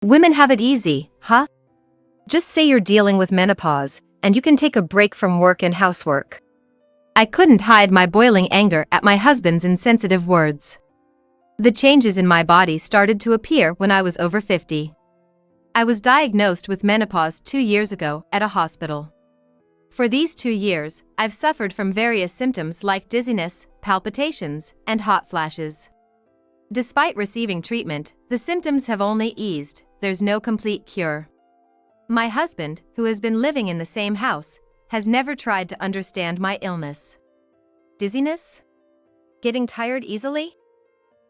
Women have it easy, huh? Just say you're dealing with menopause, and you can take a break from work and housework. I couldn't hide my boiling anger at my husband's insensitive words. The changes in my body started to appear when I was over 50. I was diagnosed with menopause 2 years ago at a hospital. For these 2 years, I've suffered from various symptoms like dizziness, palpitations, and hot flashes. Despite receiving treatment, the symptoms have only eased. There's no complete cure. My husband, who has been living in the same house, has never tried to understand my illness. Dizziness? Getting tired easily?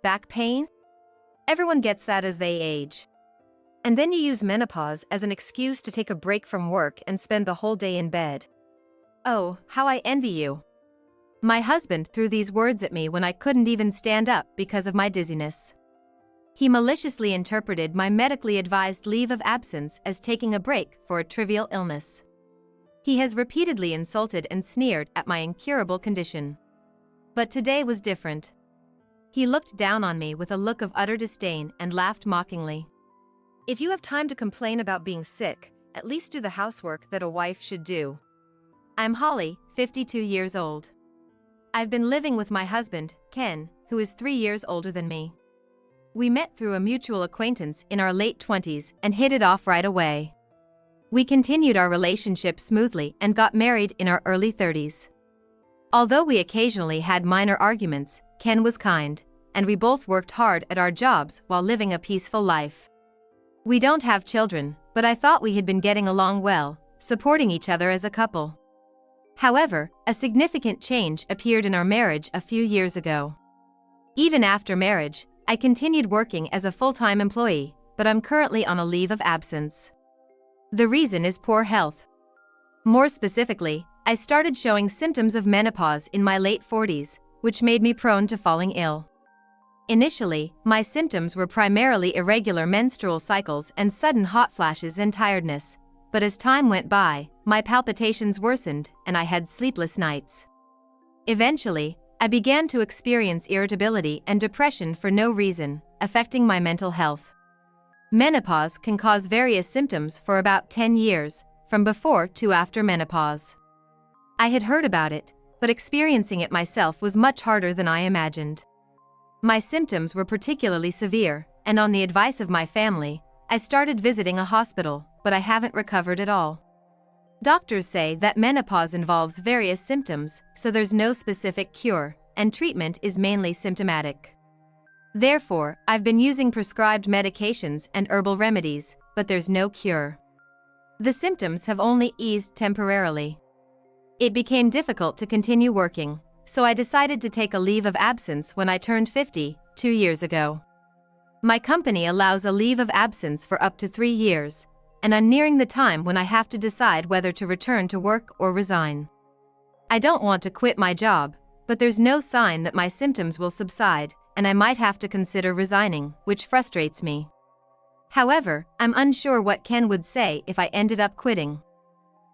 Back pain? Everyone gets that as they age. And then you use menopause as an excuse to take a break from work and spend the whole day in bed. Oh, how I envy you. My husband threw these words at me when I couldn't even stand up because of my dizziness. He maliciously interpreted my medically advised leave of absence as taking a break for a trivial illness. He has repeatedly insulted and sneered at my incurable condition. But today was different. He looked down on me with a look of utter disdain and laughed mockingly. If you have time to complain about being sick, at least do the housework that a wife should do. I'm Holly, 52 years old. I've been living with my husband, Ken, who is 3 years older than me. We met through a mutual acquaintance in our late 20s and hit it off right away. We continued our relationship smoothly and got married in our early 30s. Although we occasionally had minor arguments, Ken was kind, and we both worked hard at our jobs while living a peaceful life. We don't have children, but I thought we had been getting along well, supporting each other as a couple. However, a significant change appeared in our marriage a few years ago. Even after marriage, I continued working as a full-time employee, but I'm currently on a leave of absence. The reason is poor health. More specifically, I started showing symptoms of menopause in my late 40s, which made me prone to falling ill. Initially, my symptoms were primarily irregular menstrual cycles and sudden hot flashes and tiredness, but as time went by, my palpitations worsened and I had sleepless nights. Eventually, I began to experience irritability and depression for no reason, affecting my mental health. Menopause can cause various symptoms for about 10 years, from before to after menopause. I had heard about it, but experiencing it myself was much harder than I imagined. My symptoms were particularly severe, and on the advice of my family, I started visiting a hospital, but I haven't recovered at all. Doctors say that menopause involves various symptoms, so there's no specific cure, and treatment is mainly symptomatic. Therefore, I've been using prescribed medications and herbal remedies, but there's no cure. The symptoms have only eased temporarily. It became difficult to continue working, so I decided to take a leave of absence when I turned 50, 2 years ago. My company allows a leave of absence for up to 3 years, and I'm nearing the time when I have to decide whether to return to work or resign. I don't want to quit my job, but there's no sign that my symptoms will subside, and I might have to consider resigning, which frustrates me. However, I'm unsure what Ken would say if I ended up quitting.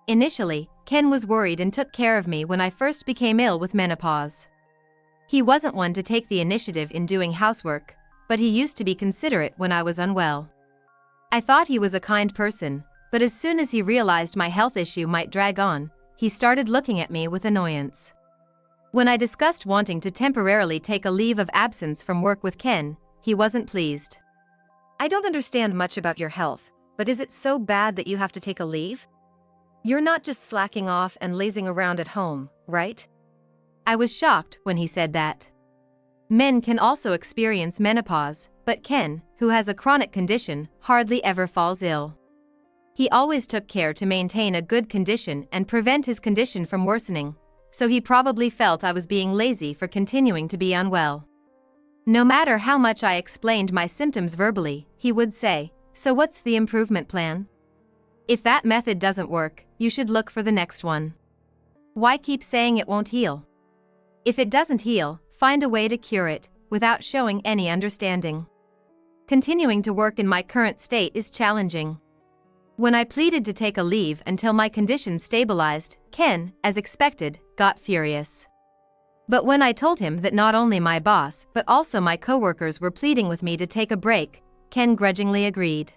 Initially, Ken was worried and took care of me when I first became ill with menopause. He wasn't one to take the initiative in doing housework, but he used to be considerate when I was unwell. I thought he was a kind person, but as soon as he realized my health issue might drag on, he started looking at me with annoyance. When I discussed wanting to temporarily take a leave of absence from work with Ken, he wasn't pleased. I don't understand much about your health, but is it so bad that you have to take a leave? You're not just slacking off and lazing around at home, right? I was shocked when he said that. Men can also experience menopause, but Ken, who has a chronic condition, hardly ever falls ill. He always took care to maintain a good condition and prevent his condition from worsening, so he probably felt I was being lazy for continuing to be unwell. No matter how much I explained my symptoms verbally, he would say, "So what's the improvement plan? If that method doesn't work, you should look for the next one. Why keep saying it won't heal? If it doesn't heal, find a way to cure it, without showing any understanding." Continuing to work in my current state is challenging. When I pleaded to take a leave until my condition stabilized, Ken, as expected, got furious. But when I told him that not only my boss but also my coworkers were pleading with me to take a break, Ken grudgingly agreed.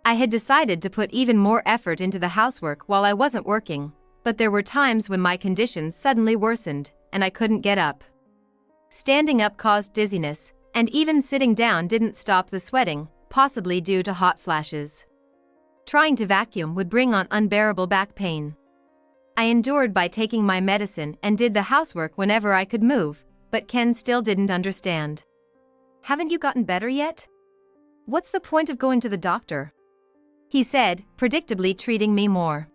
I had decided to put even more effort into the housework while I wasn't working, but there were times when my conditions suddenly worsened, and I couldn't get up. Standing up caused dizziness, and even sitting down didn't stop the sweating, possibly due to hot flashes. Trying to vacuum would bring on unbearable back pain. I endured by taking my medicine and did the housework whenever I could move, but Ken still didn't understand. "Haven't you gotten better yet? What's the point of going to the doctor?" he said, predictably treating me more.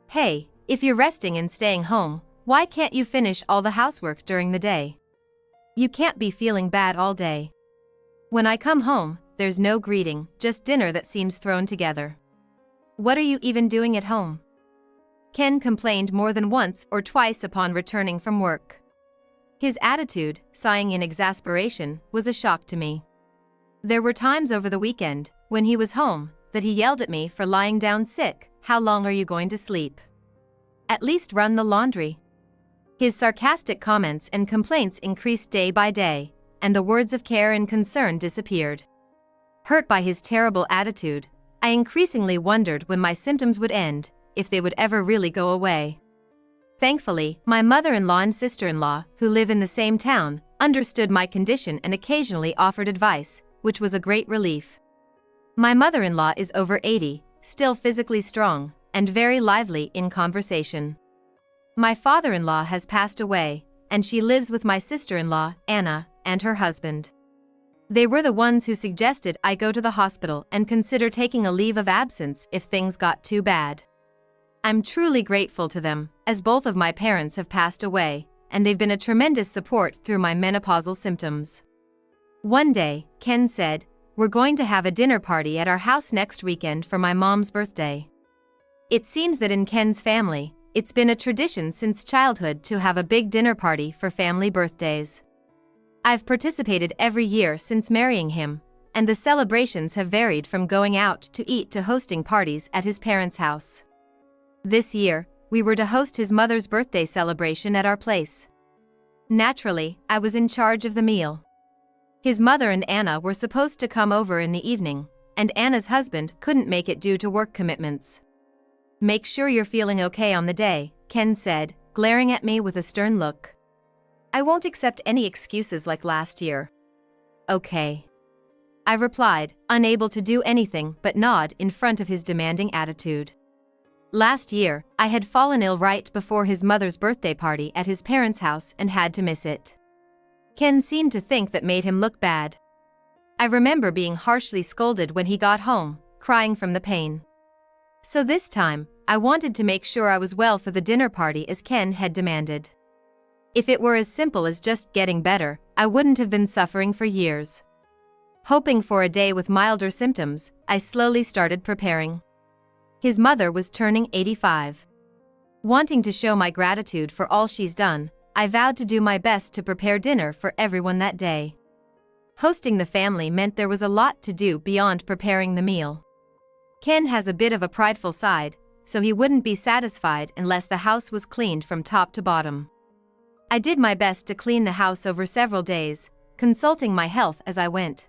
"Hey, if you're resting and staying home, why can't you finish all the housework during the day? You can't be feeling bad all day. When I come home, there's no greeting, just dinner that seems thrown together. What are you even doing at home?" Ken complained more than once or twice upon returning from work. His attitude, sighing in exasperation, was a shock to me. There were times over the weekend, when he was home, that he yelled at me for lying down sick. "How long are you going to sleep? At least run the laundry." His sarcastic comments and complaints increased day by day, and the words of care and concern disappeared. Hurt by his terrible attitude, I increasingly wondered when my symptoms would end, if they would ever really go away. Thankfully, my mother-in-law and sister-in-law, who live in the same town, understood my condition and occasionally offered advice, which was a great relief. My mother-in-law is over 80, still physically strong, and very lively in conversation. My father-in-law has passed away, and she lives with my sister-in-law, Anna, and her husband. They were the ones who suggested I go to the hospital and consider taking a leave of absence if things got too bad. I'm truly grateful to them, as both of my parents have passed away, and they've been a tremendous support through my menopausal symptoms. One day, Ken said, "We're going to have a dinner party at our house next weekend for my mom's birthday." It seems that in Ken's family, it's been a tradition since childhood to have a big dinner party for family birthdays. I've participated every year since marrying him, and the celebrations have varied from going out to eat to hosting parties at his parents' house. This year, we were to host his mother's birthday celebration at our place. Naturally, I was in charge of the meal. His mother and Anna were supposed to come over in the evening, and Anna's husband couldn't make it due to work commitments. "Make sure you're feeling okay on the day," Ken said, glaring at me with a stern look. "I won't accept any excuses like last year." "Okay," I replied, unable to do anything but nod in front of his demanding attitude. Last year, I had fallen ill right before his mother's birthday party at his parents' house and had to miss it. Ken seemed to think that made him look bad. I remember being harshly scolded when he got home, crying from the pain. So this time, I wanted to make sure I was well for the dinner party as Ken had demanded. If it were as simple as just getting better, I wouldn't have been suffering for years. Hoping for a day with milder symptoms, I slowly started preparing. His mother was turning 85. Wanting to show my gratitude for all she's done, I vowed to do my best to prepare dinner for everyone that day. Hosting the family meant there was a lot to do beyond preparing the meal. Ken has a bit of a prideful side, so he wouldn't be satisfied unless the house was cleaned from top to bottom. I did my best to clean the house over several days, consulting my health as I went.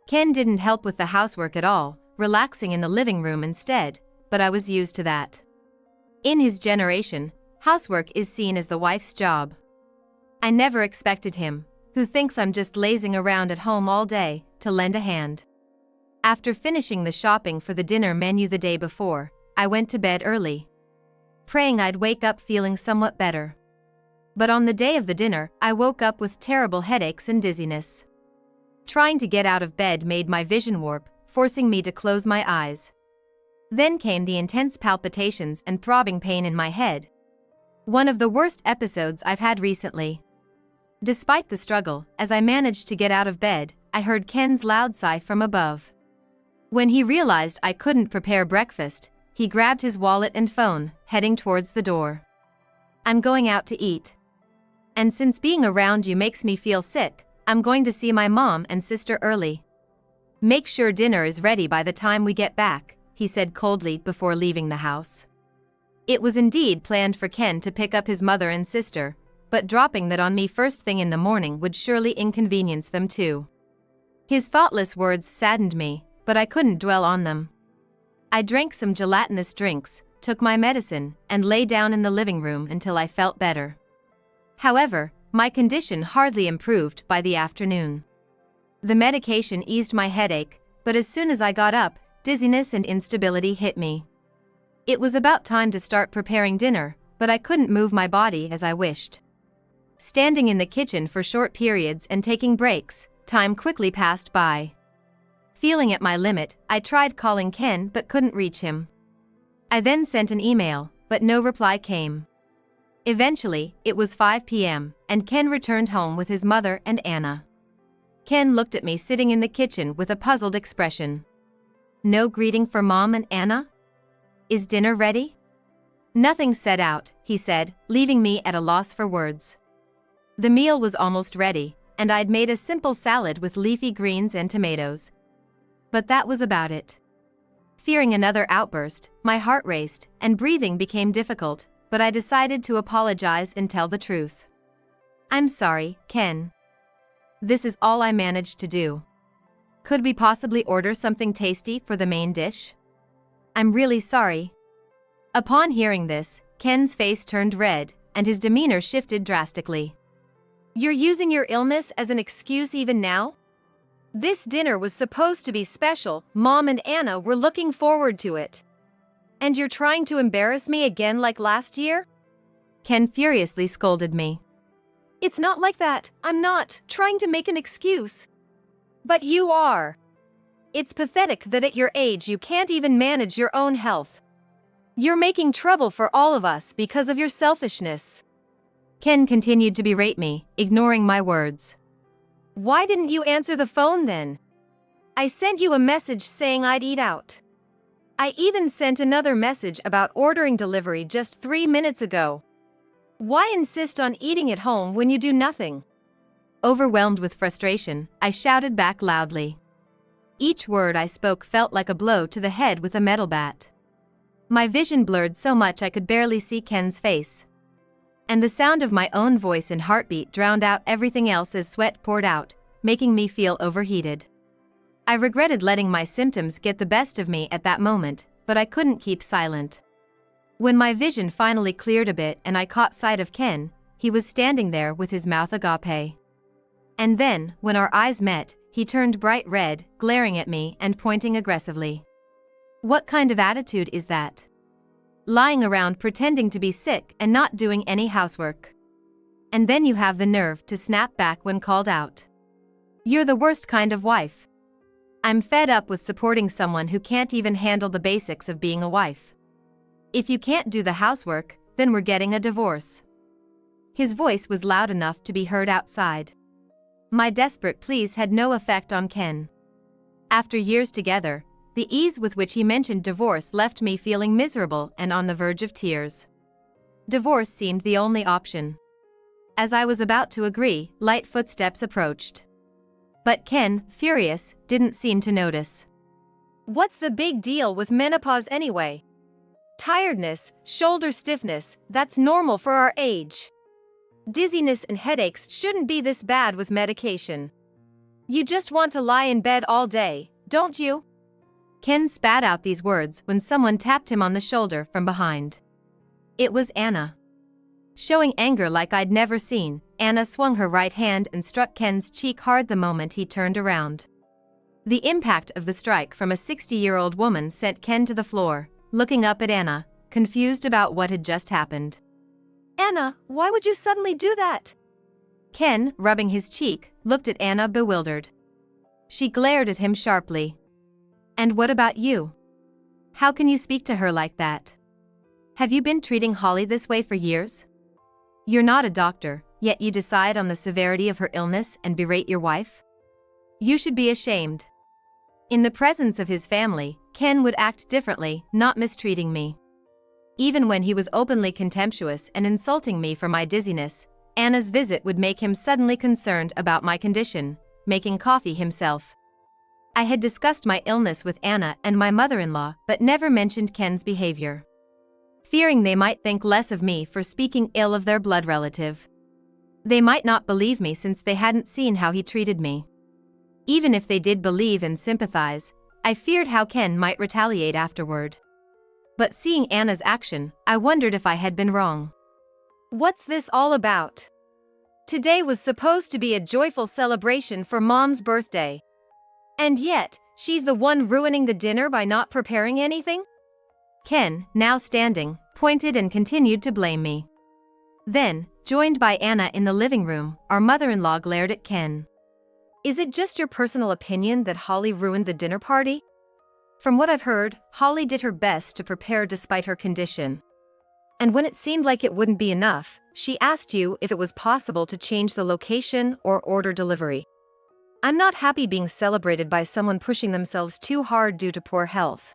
Ken didn't help with the housework at all, relaxing in the living room instead, but I was used to that. In his generation, housework is seen as the wife's job. I never expected him, who thinks I'm just lazing around at home all day, to lend a hand. After finishing the shopping for the dinner menu the day before, I went to bed early, praying I'd wake up feeling somewhat better. But on the day of the dinner, I woke up with terrible headaches and dizziness. Trying to get out of bed made my vision warp, forcing me to close my eyes. Then came the intense palpitations and throbbing pain in my head. One of the worst episodes I've had recently. Despite the struggle, as I managed to get out of bed, I heard Ken's loud sigh from above. When he realized I couldn't prepare breakfast, he grabbed his wallet and phone, heading towards the door. "I'm going out to eat. And since being around you makes me feel sick, I'm going to see my mom and sister early. Make sure dinner is ready by the time we get back," he said coldly before leaving the house. It was indeed planned for Ken to pick up his mother and sister, but dropping that on me first thing in the morning would surely inconvenience them too. His thoughtless words saddened me, but I couldn't dwell on them. I drank some gelatinous drinks, took my medicine, and lay down in the living room until I felt better. However, my condition hardly improved by the afternoon. The medication eased my headache, but as soon as I got up, dizziness and instability hit me. It was about time to start preparing dinner, but I couldn't move my body as I wished. Standing in the kitchen for short periods and taking breaks, time quickly passed by. Feeling at my limit, I tried calling Ken but couldn't reach him. I then sent an email, but no reply came. Eventually, it was 5 p.m., and Ken returned home with his mother and Anna. Ken looked at me sitting in the kitchen with a puzzled expression. No greeting for Mom and Anna? Is dinner ready? Nothing set out, he said, leaving me at a loss for words. The meal was almost ready, and I'd made a simple salad with leafy greens and tomatoes. But that was about it. Fearing another outburst, my heart raced, and breathing became difficult, but I decided to apologize and tell the truth. I'm sorry, Ken. This is all I managed to do. Could we possibly order something tasty for the main dish? I'm really sorry. Upon hearing this, Ken's face turned red, and his demeanor shifted drastically. You're using your illness as an excuse even now? This dinner was supposed to be special, Mom and Anna were looking forward to it. And you're trying to embarrass me again like last year? Ken furiously scolded me. It's not like that, I'm not trying to make an excuse. But you are. It's pathetic that at your age you can't even manage your own health. You're making trouble for all of us because of your selfishness. Ken continued to berate me, ignoring my words. Why didn't you answer the phone then? I sent you a message saying I'd eat out. I even sent another message about ordering delivery just 3 minutes ago. Why insist on eating at home when you do nothing? Overwhelmed with frustration, I shouted back loudly. Each word I spoke felt like a blow to the head with a metal bat. My vision blurred so much I could barely see Ken's face. And the sound of my own voice and heartbeat drowned out everything else as sweat poured out, making me feel overheated. I regretted letting my symptoms get the best of me at that moment, but I couldn't keep silent. When my vision finally cleared a bit and I caught sight of Ken, he was standing there with his mouth agape. And then, when our eyes met, he turned bright red, glaring at me and pointing aggressively. What kind of attitude is that? Lying around pretending to be sick and not doing any housework. And then you have the nerve to snap back when called out. You're the worst kind of wife. I'm fed up with supporting someone who can't even handle the basics of being a wife. If you can't do the housework, then we're getting a divorce. His voice was loud enough to be heard outside. My desperate pleas had no effect on Ken. After years together, the ease with which he mentioned divorce left me feeling miserable and on the verge of tears. Divorce seemed the only option. As I was about to agree, light footsteps approached. But Ken, furious, didn't seem to notice. What's the big deal with menopause anyway? Tiredness, shoulder stiffness, that's normal for our age. Dizziness and headaches shouldn't be this bad with medication. You just want to lie in bed all day, don't you? Ken spat out these words when someone tapped him on the shoulder from behind. It was Anna. Showing anger like I'd never seen, Anna swung her right hand and struck Ken's cheek hard the moment he turned around. The impact of the strike from a 60-year-old woman sent Ken to the floor, looking up at Anna, confused about what had just happened. Anna, why would you suddenly do that? Ken, rubbing his cheek, looked at Anna bewildered. She glared at him sharply. And what about you? How can you speak to her like that? Have you been treating Holly this way for years? You're not a doctor, yet you decide on the severity of her illness and berate your wife? You should be ashamed. In the presence of his family, Ken would act differently, not mistreating me. Even when he was openly contemptuous and insulting me for my dizziness, Anna's visit would make him suddenly concerned about my condition, making coffee himself. I had discussed my illness with Anna and my mother-in-law but never mentioned Ken's behavior. Fearing they might think less of me for speaking ill of their blood relative. They might not believe me since they hadn't seen how he treated me. Even if they did believe and sympathize, I feared how Ken might retaliate afterward. But seeing Anna's action, I wondered if I had been wrong. What's this all about? Today was supposed to be a joyful celebration for Mom's birthday. And yet, she's the one ruining the dinner by not preparing anything? Ken, now standing, pointed and continued to blame me. Then, joined by Anna in the living room, our mother-in-law glared at Ken. Is it just your personal opinion that Holly ruined the dinner party? From what I've heard, Holly did her best to prepare despite her condition. And when it seemed like it wouldn't be enough, she asked you if it was possible to change the location or order delivery. I'm not happy being celebrated by someone pushing themselves too hard due to poor health.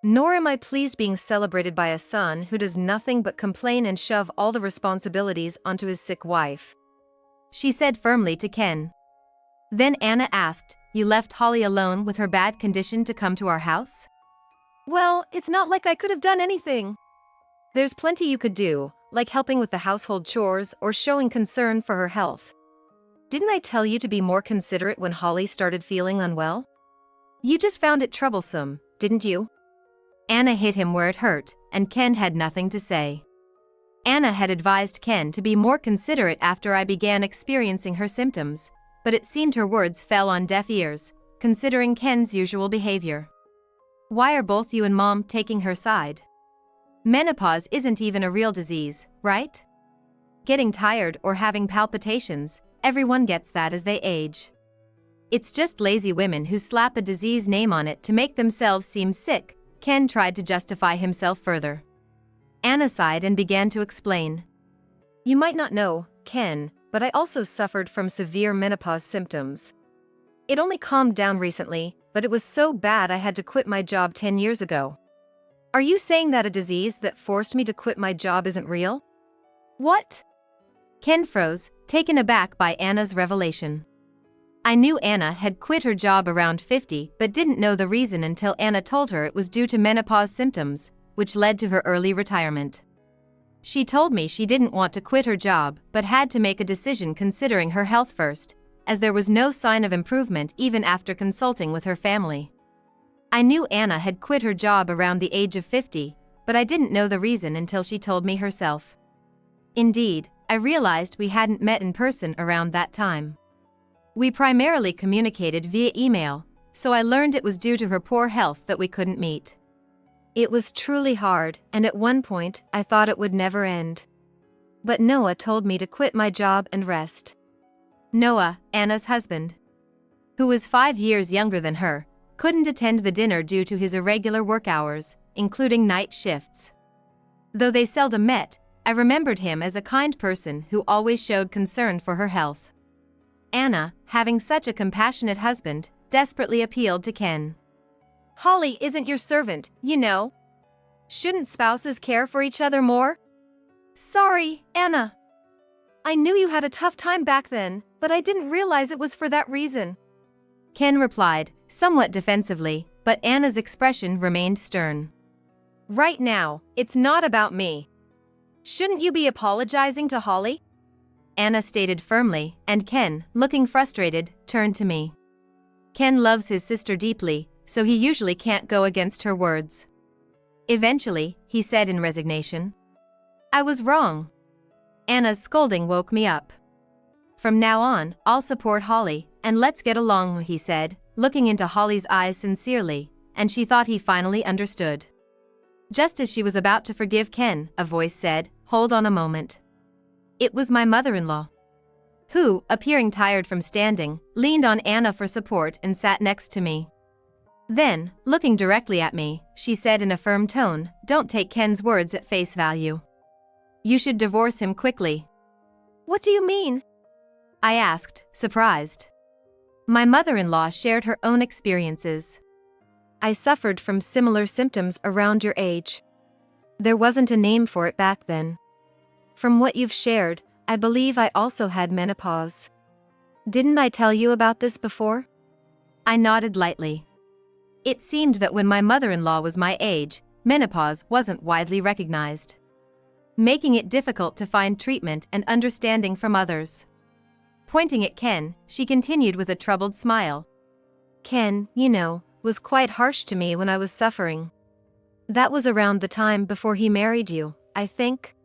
Nor am I pleased being celebrated by a son who does nothing but complain and shove all the responsibilities onto his sick wife. She said firmly to Ken. Then Anna asked, you left Holly alone with her bad condition to come to our house? Well, it's not like I could have done anything. There's plenty you could do, like helping with the household chores or showing concern for her health. Didn't I tell you to be more considerate when Holly started feeling unwell? You just found it troublesome, didn't you? Anna hit him where it hurt, and Ken had nothing to say. Anna had advised Ken to be more considerate after I began experiencing her symptoms, but it seemed her words fell on deaf ears, considering Ken's usual behavior. Why are both you and Mom taking her side? Menopause isn't even a real disease, right? Getting tired or having palpitations, everyone gets that as they age. It's just lazy women who slap a disease name on it to make themselves seem sick. Ken tried to justify himself further. Anna sighed and began to explain. You might not know, Ken, but I also suffered from severe menopause symptoms. It only calmed down recently, but it was so bad I had to quit my job 10 years ago. Are you saying that a disease that forced me to quit my job isn't real? What? Ken froze, taken aback by Anna's revelation. I knew Anna had quit her job around 50 but didn't know the reason until Anna told her it was due to menopause symptoms, which led to her early retirement. She told me she didn't want to quit her job but had to make a decision considering her health first, as there was no sign of improvement even after consulting with her family. I knew Anna had quit her job around the age of 50, but I didn't know the reason until she told me herself. Indeed, I realized we hadn't met in person around that time. We primarily communicated via email, so I learned it was due to her poor health that we couldn't meet. It was truly hard, and at one point, I thought it would never end. But Noah told me to quit my job and rest. Noah, Anna's husband, who was 5 years younger than her, couldn't attend the dinner due to his irregular work hours, including night shifts. Though they seldom met, I remembered him as a kind person who always showed concern for her health. Anna, having such a compassionate husband, desperately appealed to Ken. Holly isn't your servant, you know. Shouldn't spouses care for each other more? Sorry, Anna. I knew you had a tough time back then, but I didn't realize it was for that reason. Ken replied, somewhat defensively, but Anna's expression remained stern. Right now, it's not about me. Shouldn't you be apologizing to Holly? Anna stated firmly, and Ken, looking frustrated, turned to me. Ken loves his sister deeply, so he usually can't go against her words. Eventually, he said in resignation. I was wrong. Anna's scolding woke me up. From now on, I'll support Holly, and let's get along, he said, looking into Holly's eyes sincerely, and she thought he finally understood. Just as she was about to forgive Ken, a voice said, hold on a moment. It was my mother-in-law, who, appearing tired from standing, leaned on Anna for support and sat next to me. Then, looking directly at me, she said in a firm tone, don't take Ken's words at face value. You should divorce him quickly. What do you mean? I asked, surprised. My mother-in-law shared her own experiences. I suffered from similar symptoms around your age. There wasn't a name for it back then. From what you've shared, I believe I also had menopause. Didn't I tell you about this before? I nodded lightly. It seemed that when my mother-in-law was my age, menopause wasn't widely recognized, making it difficult to find treatment and understanding from others. Pointing at Ken, she continued with a troubled smile. Ken, you know, was quite harsh to me when I was suffering. That was around the time before he married you, I think.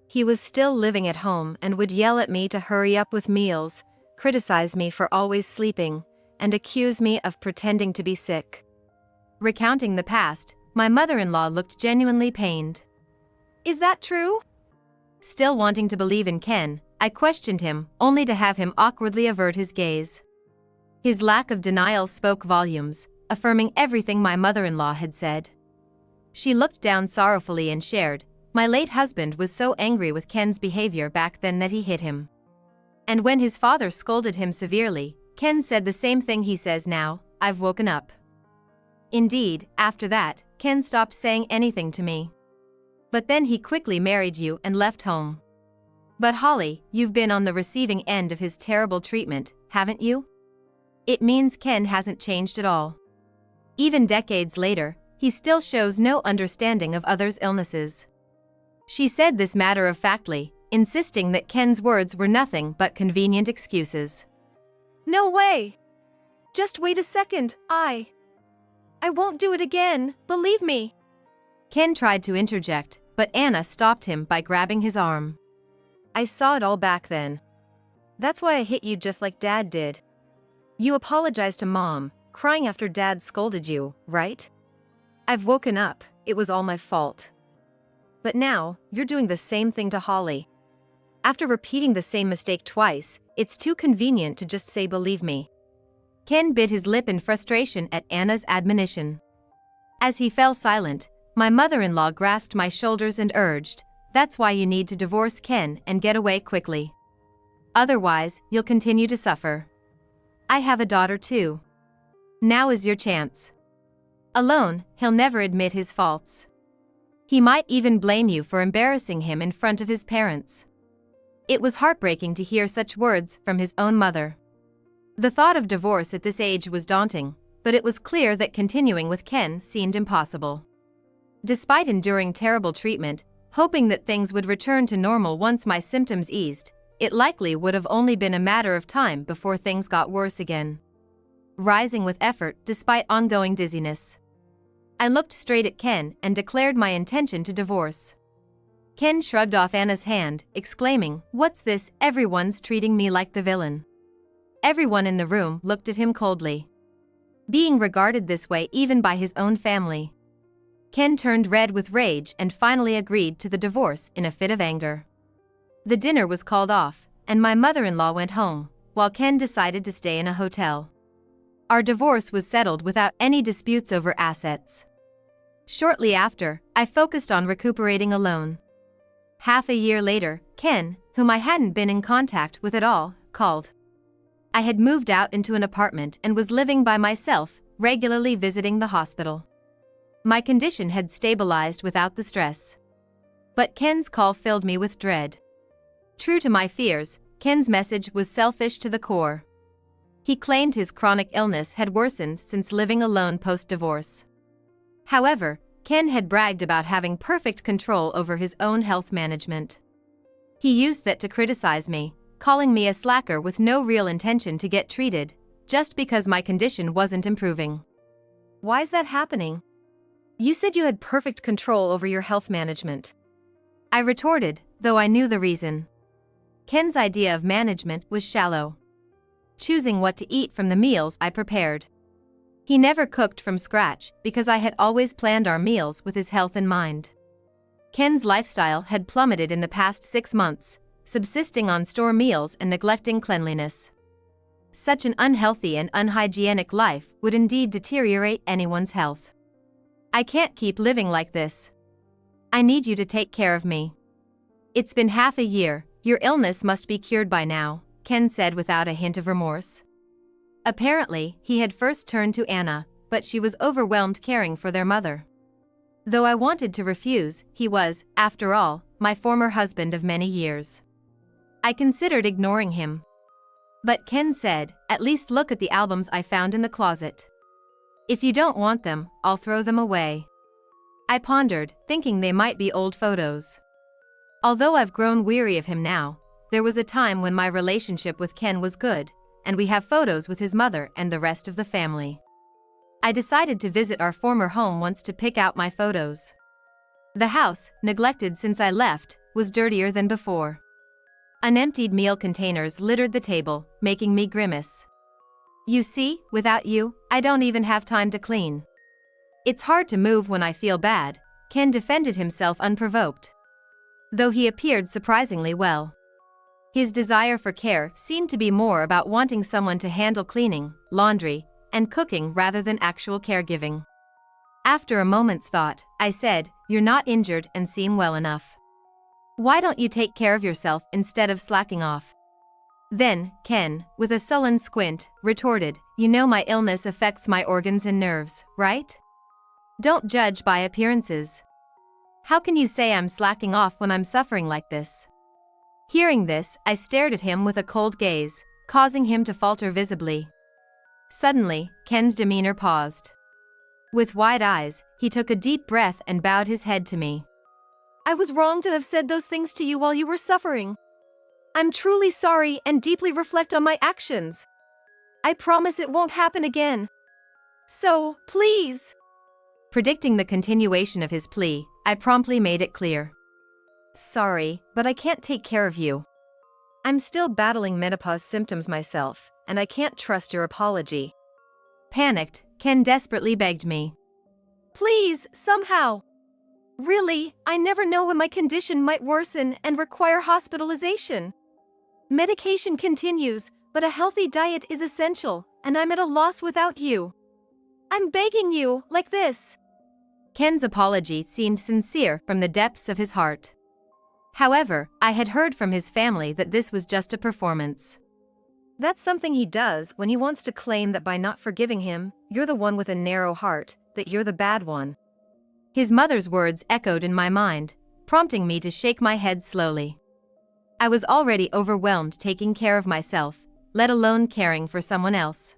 He was still living at home and would yell at me to hurry up with meals, criticize me for always sleeping, and accuse me of pretending to be sick. Recounting the past, my mother-in-law looked genuinely pained. Is that true? Still wanting to believe in Ken, I questioned him, only to have him awkwardly avert his gaze. His lack of denial spoke volumes, affirming everything my mother-in-law had said. She looked down sorrowfully and shared, "My late husband was so angry with Ken's behavior back then that he hit him. And when his father scolded him severely, Ken said the same thing he says now, 'I've woken up.' Indeed, after that, Ken stopped saying anything to me. But then he quickly married you and left home. But Holly, you've been on the receiving end of his terrible treatment, haven't you? It means Ken hasn't changed at all. Even decades later, he still shows no understanding of others' illnesses." She said this matter-of-factly, insisting that Ken's words were nothing but convenient excuses. No way! Just wait a second, I won't do it again, believe me. Ken tried to interject, but Anna stopped him by grabbing his arm. "I saw it all back then. That's why I hit you just like Dad did. You apologized to Mom, crying after Dad scolded you, right? I've woken up, it was all my fault. But now, you're doing the same thing to Holly. After repeating the same mistake twice, it's too convenient to just say believe me." Ken bit his lip in frustration at Anna's admonition. As he fell silent, my mother-in-law grasped my shoulders and urged, "That's why you need to divorce Ken and get away quickly. Otherwise, you'll continue to suffer. I have a daughter too. Now is your chance. Alone, he'll never admit his faults. He might even blame you for embarrassing him in front of his parents." It was heartbreaking to hear such words from his own mother. The thought of divorce at this age was daunting, but it was clear that continuing with Ken seemed impossible. Despite enduring terrible treatment, hoping that things would return to normal once my symptoms eased, it likely would have only been a matter of time before things got worse again. Rising with effort despite ongoing dizziness, I looked straight at Ken and declared my intention to divorce. Ken shrugged off Anna's hand, exclaiming, "What's this? Everyone's treating me like the villain." Everyone in the room looked at him coldly. Being regarded this way even by his own family. Ken turned red with rage and finally agreed to the divorce in a fit of anger. The dinner was called off, and my mother-in-law went home, while Ken decided to stay in a hotel. Our divorce was settled without any disputes over assets. Shortly after, I focused on recuperating alone. Half a year later, Ken, whom I hadn't been in contact with at all, called. I had moved out into an apartment and was living by myself, regularly visiting the hospital. My condition had stabilized without the stress. But Ken's call filled me with dread. True to my fears, Ken's message was selfish to the core. He claimed his chronic illness had worsened since living alone post-divorce. However, Ken had bragged about having perfect control over his own health management. He used that to criticize me, calling me a slacker with no real intention to get treated, just because my condition wasn't improving. Why's that happening? You said you had perfect control over your health management. I retorted, though I knew the reason. Ken's idea of management was shallow. Choosing what to eat from the meals I prepared. He never cooked from scratch because I had always planned our meals with his health in mind. Ken's lifestyle had plummeted in the past 6 months, subsisting on store meals and neglecting cleanliness. Such an unhealthy and unhygienic life would indeed deteriorate anyone's health. I can't keep living like this. I need you to take care of me. It's been half a year, your illness must be cured by now, Ken said without a hint of remorse. Apparently, he had first turned to Anna, but she was overwhelmed caring for their mother. Though I wanted to refuse, he was, after all, my former husband of many years. I considered ignoring him. But Ken said, "At least look at the albums I found in the closet. If you don't want them, I'll throw them away." I pondered, thinking they might be old photos. Although I've grown weary of him now, there was a time when my relationship with Ken was good, and we have photos with his mother and the rest of the family. I decided to visit our former home once to pick out my photos. The house, neglected since I left, was dirtier than before. Unemptied meal containers littered the table, making me grimace. You see, without you, I don't even have time to clean. It's hard to move when I feel bad, Ken defended himself unprovoked. Though he appeared surprisingly well. His desire for care seemed to be more about wanting someone to handle cleaning, laundry, and cooking rather than actual caregiving. After a moment's thought, I said, "You're not injured and seem well enough. Why don't you take care of yourself instead of slacking off?" Then, Ken, with a sullen squint, retorted, "You know my illness affects my organs and nerves, right? Don't judge by appearances. How can you say I'm slacking off when I'm suffering like this?" Hearing this, I stared at him with a cold gaze, causing him to falter visibly. Suddenly, Ken's demeanor paused. With wide eyes, he took a deep breath and bowed his head to me. I was wrong to have said those things to you while you were suffering. I'm truly sorry and deeply reflect on my actions. I promise it won't happen again. So, please. Predicting the continuation of his plea, I promptly made it clear. Sorry, but I can't take care of you. I'm still battling menopause symptoms myself, and I can't trust your apology. Panicked, Ken desperately begged me. Please, somehow. Really, I never know when my condition might worsen and require hospitalization. Medication continues, but a healthy diet is essential, and I'm at a loss without you. I'm begging you, like this. Ken's apology seemed sincere from the depths of his heart. However, I had heard from his family that this was just a performance. That's something he does when he wants to claim that by not forgiving him, you're the one with a narrow heart, that you're the bad one. His mother's words echoed in my mind, prompting me to shake my head slowly. I was already overwhelmed taking care of myself, let alone caring for someone else.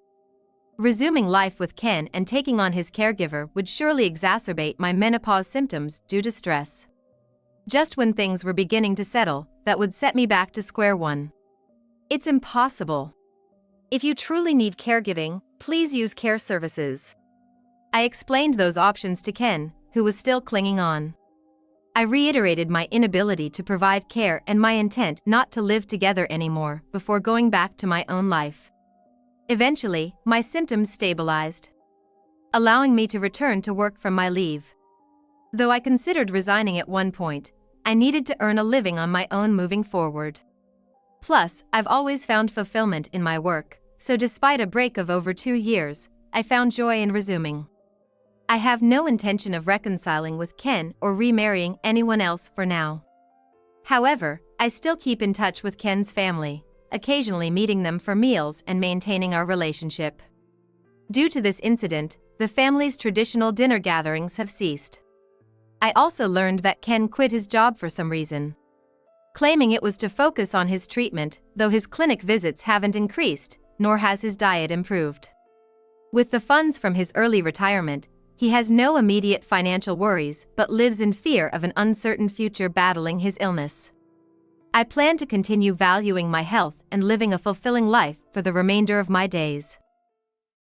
Resuming life with Ken and taking on his caregiver would surely exacerbate my menopause symptoms due to stress. Just when things were beginning to settle, that would set me back to square one. It's impossible. If you truly need caregiving, please use care services. I explained those options to Ken, who was still clinging on. I reiterated my inability to provide care and my intent not to live together anymore before going back to my own life. Eventually, my symptoms stabilized, allowing me to return to work from my leave. Though I considered resigning at one point, I needed to earn a living on my own moving forward. Plus, I've always found fulfillment in my work, so despite a break of over 2 years, I found joy in resuming. I have no intention of reconciling with Ken or remarrying anyone else for now. However, I still keep in touch with Ken's family, occasionally meeting them for meals and maintaining our relationship. Due to this incident, the family's traditional dinner gatherings have ceased. I also learned that Ken quit his job for some reason, claiming it was to focus on his treatment, though his clinic visits haven't increased, nor has his diet improved. With the funds from his early retirement, he has no immediate financial worries but lives in fear of an uncertain future battling his illness. I plan to continue valuing my health and living a fulfilling life for the remainder of my days.